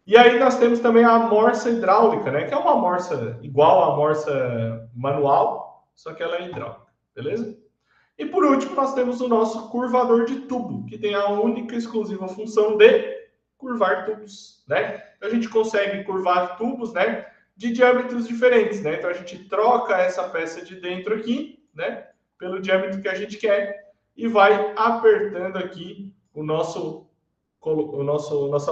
E aí nós temos também a morsa hidráulica, né? Que é uma morsa igual à morsa manual, só que ela é hidráulica, beleza? E por último, nós temos o nosso curvador de tubo, que tem a única e exclusiva função de curvar tubos, né? Então a gente consegue curvar tubos, né, de diâmetros diferentes, né? Então a gente troca essa peça de dentro aqui, né, pelo diâmetro que a gente quer e vai apertando aqui nossa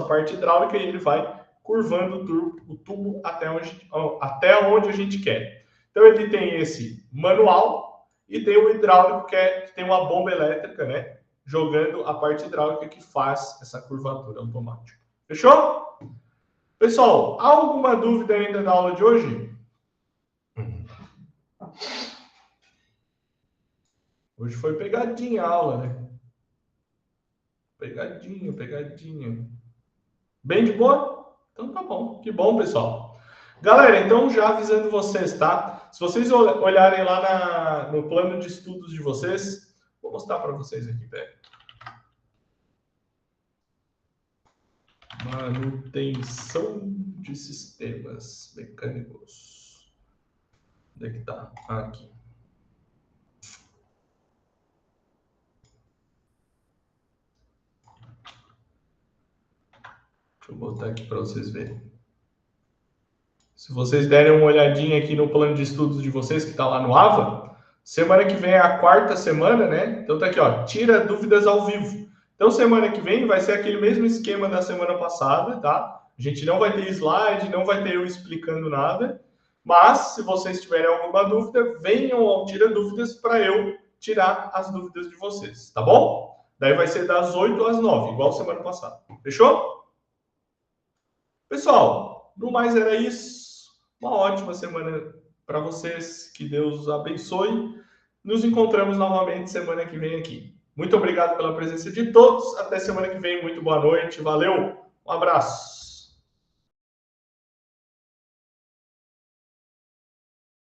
parte hidráulica e ele vai curvando o tubo até onde a gente quer. Então ele tem esse manual e tem o hidráulico que tem uma bomba elétrica, né, jogando a parte hidráulica que faz essa curvatura automática. Fechou? Pessoal, alguma dúvida ainda da aula de hoje? Hoje foi pegadinha a aula, né? Pegadinha. Bem de boa? Então tá bom. Que bom, pessoal. Galera, então já avisando vocês, tá? Se vocês olharem lá no plano de estudos de vocês, vou mostrar para vocês aqui, pega. Manutenção de sistemas mecânicos. Onde é que tá? Aqui. Deixa eu botar aqui para vocês verem. Se vocês derem uma olhadinha aqui no plano de estudos de vocês, que está lá no AVA, semana que vem é a 4ª semana, né? Então tá aqui, ó, tira dúvidas ao vivo. Então semana que vem vai ser aquele mesmo esquema da semana passada, tá? A gente não vai ter slide, não vai ter eu explicando nada, mas se vocês tiverem alguma dúvida, venham ao Tira Dúvidas para eu tirar as dúvidas de vocês, tá bom? Daí vai ser das 8 às 9, igual semana passada. Fechou? Pessoal, no mais era isso. Uma ótima semana para vocês. Que Deus os abençoe. Nos encontramos novamente semana que vem aqui. Muito obrigado pela presença de todos. Até semana que vem. Muito boa noite. Valeu. Um abraço.